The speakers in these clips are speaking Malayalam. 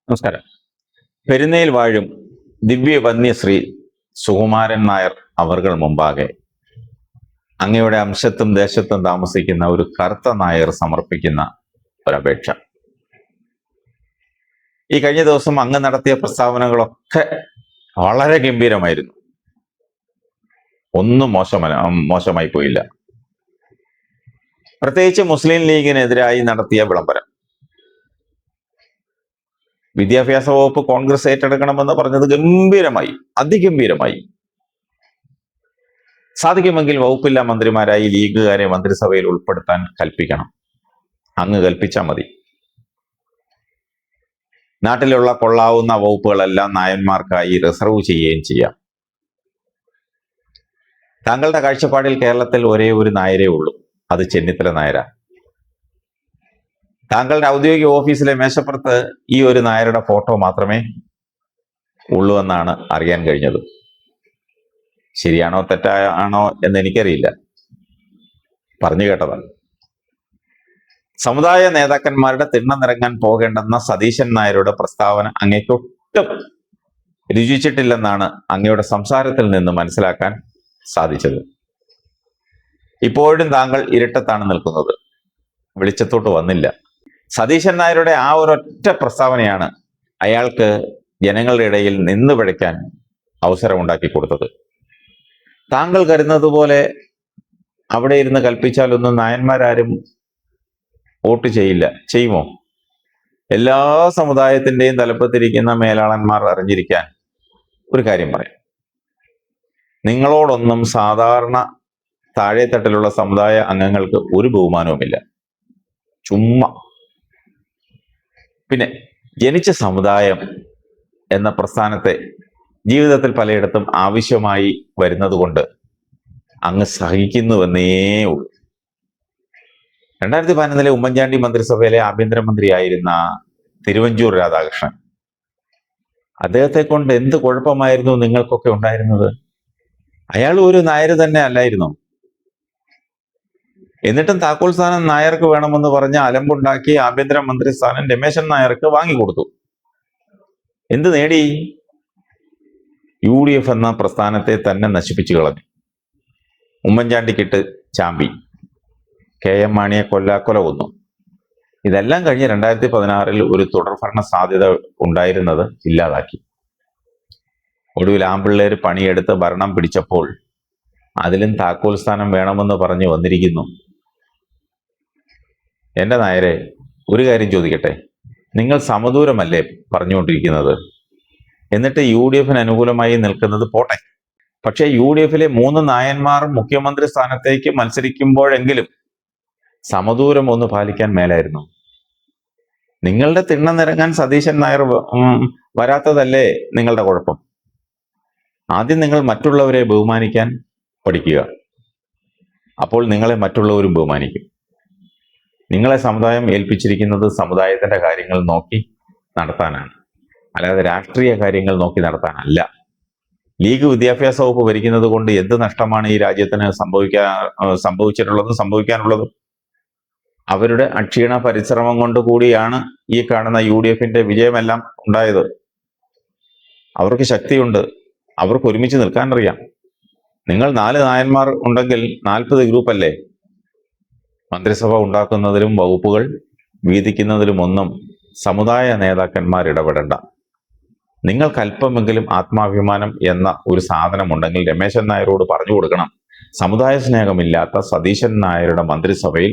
നമസ്കാരം. പെരുന്നയിൽ വാഴും ദിവ്യ വന്യശ്രീ സുകുമാരൻ നായർ അവർകൾ മുമ്പാകെ അങ്ങയുടെ അംശത്തും ദേശത്തും താമസിക്കുന്ന ഒരു കറുത്ത നായർ സമർപ്പിക്കുന്ന ഒരപേക്ഷ. ഈ കഴിഞ്ഞ ദിവസം അങ്ങ് നടത്തിയ പ്രസ്താവനകളൊക്കെ വളരെ ഗംഭീരമായിരുന്നു. ഒന്നും മോശമായി പോയില്ല. പ്രത്യേകിച്ച് മുസ്ലിം ലീഗിനെതിരായി നടത്തിയ വിളംബരം. വിദ്യാഭ്യാസ വകുപ്പ് കോൺഗ്രസ് ഏറ്റെടുക്കണമെന്ന് പറഞ്ഞത് ഗംഭീരമായി, അതിഗംഭീരമായി. സാധിക്കുമെങ്കിൽ വകുപ്പില്ലാ മന്ത്രിമാരായി ലീഗുകാരെ മന്ത്രിസഭയിൽ ഉൾപ്പെടുത്താൻ കൽപ്പിക്കണം. അങ്ങ് കൽപ്പിച്ചാൽ മതി. നാട്ടിലുള്ള കൊള്ളാവുന്ന വകുപ്പുകളെല്ലാം നായന്മാർക്കായി റിസർവ് ചെയ്യുകയും ചെയ്യാം. താങ്കളുടെ കാഴ്ചപ്പാടിൽ കേരളത്തിൽ ഒരേ ഒരു നായരേ ഉള്ളൂ, അത് ചെന്നിത്തല നായര. താങ്കളുടെ ഔദ്യോഗിക ഓഫീസിലെ മേശപ്പുറത്ത് ഈ ഒരു നായരുടെ ഫോട്ടോ മാത്രമേ ഉള്ളൂ എന്നാണ് അറിയാൻ കഴിഞ്ഞത്. ശരിയാണോ തെറ്റാണോ എന്ന് എനിക്കറിയില്ല, പറഞ്ഞു കേട്ടതാണ്. സമുദായ നേതാക്കന്മാരുടെ തിണ്ണം നിറങ്ങാൻ പോകേണ്ടെന്ന സതീശൻ നായരുടെ പ്രസ്താവന അങ്ങേക്കൊട്ടും രുചിച്ചിട്ടില്ലെന്നാണ് അങ്ങയുടെ സംസാരത്തിൽ നിന്ന് മനസ്സിലാക്കാൻ സാധിച്ചത്. ഇപ്പോഴും താങ്കൾ ഇരുട്ടത്താണ് നിൽക്കുന്നത്, വെളിച്ചത്തോട്ട് വന്നില്ല. സതീശൻ നായരുടെ ആ ഒരൊറ്റ പ്രസ്താവനയാണ് അയാൾക്ക് ജനങ്ങളുടെ ഇടയിൽ നിന്ന് പിഴയ്ക്കാൻ അവസരമുണ്ടാക്കി കൊടുത്തത്. താങ്കൾ കരുതുന്നത് പോലെ അവിടെ ഇരുന്ന് കൽപ്പിച്ചാലൊന്നും നായന്മാരാരും വോട്ട് ചെയ്യില്ല. ചെയ്യുമോ? എല്ലാ സമുദായത്തിന്റെയും തലപ്പത്തിരിക്കുന്ന മേലാളന്മാർ അറിഞ്ഞിരിക്കാൻ ഒരു കാര്യം പറയാം. നിങ്ങളോടൊന്നും സാധാരണ താഴെത്തട്ടിലുള്ള സമുദായ അംഗങ്ങൾക്ക് ഒരു ബഹുമാനവുമില്ല, ചുമ്മാ. പിന്നെ ജനിച്ച സമുദായം എന്ന പ്രസ്ഥാനത്തെ ജീവിതത്തിൽ പലയിടത്തും ആവശ്യമായി വരുന്നത് കൊണ്ട് അങ്ങ് സഹിക്കുന്നുവെന്നേ ഉള്ളൂ. 2011 ഉമ്മൻചാണ്ടി മന്ത്രിസഭയിലെ ആഭ്യന്തരമന്ത്രിയായിരുന്ന തിരുവഞ്ചൂർ രാധാകൃഷ്ണൻ, അദ്ദേഹത്തെ കൊണ്ട് എന്ത് കുഴപ്പമായിരുന്നു നിങ്ങൾക്കൊക്കെ ഉണ്ടായിരുന്നത്? അയാൾ ഒരു നായർ തന്നെ അല്ലായിരുന്നു. എന്നിട്ടും താക്കോൽ സ്ഥാനം നായർക്ക് വേണമെന്ന് പറഞ്ഞ് അലമ്പുണ്ടാക്കി ആഭ്യന്തരമന്ത്രി സ്ഥാനം രമേശൻ നായർക്ക് വാങ്ങിക്കൊടുത്തു. എന്ത് നേടി? UDF എന്ന പ്രസ്ഥാനത്തെ തന്നെ നശിപ്പിച്ചു കളഞ്ഞു. ഉമ്മൻചാണ്ടിക്കിട്ട് ചാമ്പി, KM മാണിയെ കൊല്ലാക്കൊല കൊന്നു. ഇതെല്ലാം കഴിഞ്ഞ് 2016 ഒരു തുടർഭരണ സാധ്യത ഉണ്ടായിരുന്നത് ഇല്ലാതാക്കി. ഒടുവിൽ ആമ്പിള്ളേര് പണിയെടുത്ത് ഭരണം പിടിച്ചപ്പോൾ അതിലും താക്കോൽ സ്ഥാനം വേണമെന്ന് പറഞ്ഞു വന്നിരിക്കുന്നു. എൻ്റെ നായരെ, ഒരു കാര്യം ചോദിക്കട്ടെ, നിങ്ങൾ സമദൂരമല്ലേ പറഞ്ഞുകൊണ്ടിരിക്കുന്നത്? എന്നിട്ട് UDFന് അനുകൂലമായി നിൽക്കുന്നത് പോട്ടെ, പക്ഷേ UDFിലെ 3 നായന്മാർ മുഖ്യമന്ത്രി സ്ഥാനത്തേക്ക് മത്സരിക്കുമ്പോഴെങ്കിലും സമദൂരം ഒന്ന് പാലിക്കാൻ മേലായിരുന്നു. നിങ്ങളുടെ തിണ്ണം നിറങ്ങാൻ സതീശൻ നായർ വരാത്തതല്ലേ നിങ്ങളുടെ കുഴപ്പം? ആദ്യം നിങ്ങൾ മറ്റുള്ളവരെ ബഹുമാനിക്കാൻ പഠിക്കുക, അപ്പോൾ നിങ്ങളെ മറ്റുള്ളവരും ബഹുമാനിക്കും. നിങ്ങളെ സമുദായം ഏൽപ്പിച്ചിരിക്കുന്നത് സമുദായത്തിന്റെ കാര്യങ്ങൾ നോക്കി നടത്താനാണ്, അല്ലാതെ രാഷ്ട്രീയ കാര്യങ്ങൾ നോക്കി നടത്താനല്ല. ലീഗ് വിദ്യാഭ്യാസ വകുപ്പ് ഭരിക്കുന്നത് കൊണ്ട് എന്ത് നഷ്ടമാണ് ഈ രാജ്യത്തിന് സംഭവിക്കാനുള്ളതും? അവരുടെ അക്ഷീണ പരിശ്രമം കൊണ്ട് കൂടിയാണ് ഈ കാണുന്ന UDFന്റെ വിജയമെല്ലാം ഉണ്ടായത്. അവർക്ക് ശക്തിയുണ്ട്, അവർക്ക് ഒരുമിച്ച് നിൽക്കാൻ അറിയാം. നിങ്ങൾ 4 നായന്മാർ ഉണ്ടെങ്കിൽ 40 ഗ്രൂപ്പല്ലേ? മന്ത്രിസഭ ഉണ്ടാക്കുന്നതിലും വകുപ്പുകൾ വീതിക്കുന്നതിലുമൊന്നും സമുദായ നേതാക്കന്മാർ ഇടപെടേണ്ട. നിങ്ങൾക്ക് അല്പമെങ്കിലും ആത്മാഭിമാനം എന്ന ഒരു സാധനമുണ്ടെങ്കിൽ രമേശൻ നായരോട് പറഞ്ഞു കൊടുക്കണം, സമുദായ സ്നേഹമില്ലാത്ത സതീശൻ നായരുടെ മന്ത്രിസഭയിൽ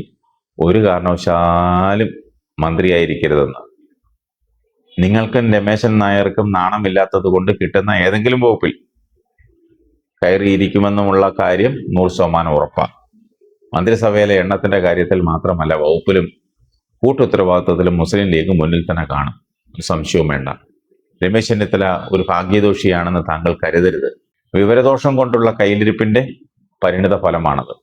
ഒരു കാരണവശാലും മന്ത്രിയായിരിക്കരുതെന്ന്. നിങ്ങൾക്കും രമേശൻ നായർക്കും നാണമില്ലാത്തത് കൊണ്ട് കിട്ടുന്ന ഏതെങ്കിലും വകുപ്പിൽ കയറിയിരിക്കുമെന്നുമുള്ള കാര്യം 100% ഉറപ്പാണ്. മന്ത്രിസഭയിലെ എണ്ണത്തിന്റെ കാര്യത്തിൽ മാത്രമല്ല, വകുപ്പിലും കൂട്ടുത്തരവാദിത്വത്തിലും മുസ്ലിം ലീഗ് മുന്നിൽ തന്നെ കാണും, ഒരു സംശയവും വേണ്ട. രമേശ് ചെന്നിത്തല ഒരു ഭാഗ്യദോഷിയാണെന്ന് താങ്കൾ കരുതരുത്. വിവരദോഷം കൊണ്ടുള്ള കയ്യിലിരിപ്പിന്റെ പരിണിത ഫലമാണത്.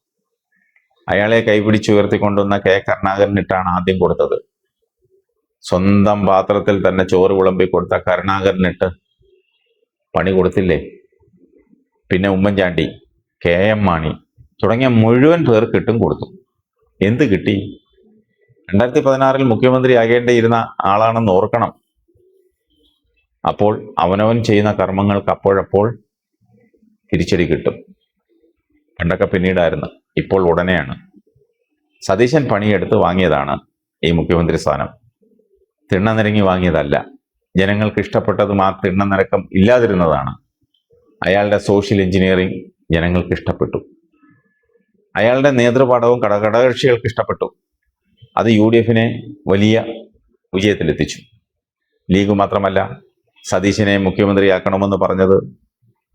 അയാളെ കൈപിടിച്ചുയർത്തിക്കൊണ്ടുവന്ന കരുണാകരനിട്ടാണ് ആദ്യം കൊടുത്തത്. സ്വന്തം പാത്രത്തിൽ തന്നെ ചോറ് വിളമ്പി കൊടുത്ത കരുണാകരനിട്ട് പണി കൊടുത്തില്ലേ? പിന്നെ ഉമ്മൻചാണ്ടി, KM മാണി തുടങ്ങിയ മുഴുവൻ പേർക്കിട്ടും കൊടുത്തു. എന്ത് കിട്ടി? 2016 മുഖ്യമന്ത്രി ആകേണ്ടിയിരുന്ന ആളാണെന്ന് ഓർക്കണം. അപ്പോൾ അവനവൻ ചെയ്യുന്ന കർമ്മങ്ങൾക്ക് അപ്പോഴപ്പോൾ തിരിച്ചടി കിട്ടും. പണ്ടൊക്കെ പിന്നീടായിരുന്നു, ഇപ്പോൾ ഉടനെയാണ്. സതീശൻ പണിയെടുത്ത് വാങ്ങിയതാണ് ഈ മുഖ്യമന്ത്രി സ്ഥാനം. തിണ്ണനിരങ്ങി വാങ്ങിയതല്ല. ജനങ്ങൾക്ക് ഇഷ്ടപ്പെട്ടതും ആ തിണ്ണനിരക്കം ഇല്ലാതിരുന്നതാണ്. അയാളുടെ സോഷ്യൽ എഞ്ചിനീയറിംഗ് ജനങ്ങൾക്ക് ഇഷ്ടപ്പെട്ടു. അയാളുടെ നേതൃപാഠവും ഘടകകക്ഷികൾക്ക് ഇഷ്ടപ്പെട്ടു. അത് UDF-നെ വലിയ വിജയത്തിലെത്തിച്ചു. ലീഗ് മാത്രമല്ല, സതീശനെ മുഖ്യമന്ത്രിയാക്കണമെന്ന് പറഞ്ഞത്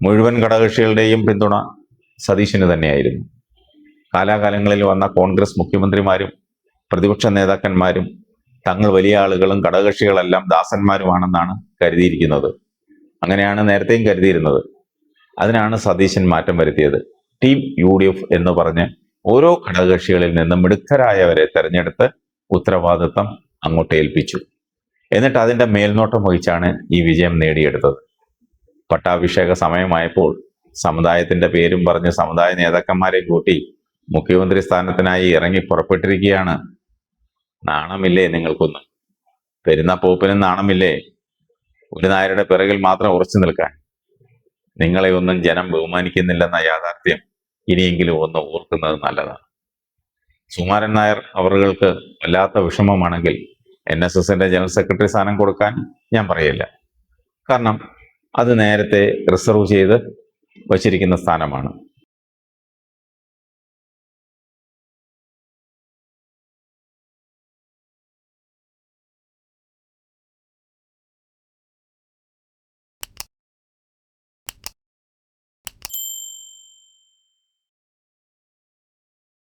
മുഴുവൻ ഘടകകക്ഷികളുടെയും പിന്തുണ സതീശന് തന്നെയായിരുന്നു. കാലാകാലങ്ങളിൽ വന്ന കോൺഗ്രസ് മുഖ്യമന്ത്രിമാരും പ്രതിപക്ഷ നേതാക്കന്മാരും തങ്ങൾ വലിയ ആളുകളും ഘടകകക്ഷികളെല്ലാം ദാസന്മാരുമാണെന്നാണ് കരുതിയിരിക്കുന്നത്. അങ്ങനെയാണ് നേരത്തെയും കരുതിയിരുന്നത്. അതിനാണ് സതീശൻ മാറ്റം വരുത്തിയത്. ടീം UDF എന്ന് പറഞ്ഞ് ഓരോ ഘടകകക്ഷികളിൽ നിന്നും മിടുക്കരായവരെ തെരഞ്ഞെടുത്ത് ഉത്തരവാദിത്വം അങ്ങോട്ട് ഏൽപ്പിച്ചു. എന്നിട്ട് അതിൻ്റെ മേൽനോട്ടം വഹിച്ചാണ് ഈ വിജയം നേടിയെടുത്തത്. പട്ടാഭിഷേക സമയമായപ്പോൾ സമുദായത്തിന്റെ പേരും പറഞ്ഞ് സമുദായ നേതാക്കന്മാരെ കൂട്ടി മുഖ്യമന്ത്രി സ്ഥാനത്തിനായി ഇറങ്ങി പുറപ്പെട്ടിരിക്കുകയാണ്. നാണമില്ലേ നിങ്ങൾക്കൊന്നും? പെരുന്ന പോപ്പിനും നാണമില്ലേ? ഒരു നായരുടെ പിറകിൽ മാത്രം ഉറച്ചു നിൽക്കാൻ. നിങ്ങളെ ഒന്നും ജനം ബഹുമാനിക്കുന്നില്ലെന്ന യാഥാർത്ഥ്യം ഇനിയെങ്കിലും ഒന്ന് ഓർക്കുന്നത് നല്ലതാണ്. സുകുമാരൻ നായർ അവർക്ക് വല്ലാത്ത വിഷമമാണെങ്കിൽ NSSന്റെ ജനറൽ സെക്രട്ടറി സ്ഥാനം കൊടുക്കാൻ ഞാൻ പറയില്ല. കാരണം അത് നേരത്തെ റിസർവ് ചെയ്ത് വച്ചിരിക്കുന്ന സ്ഥാനമാണ്.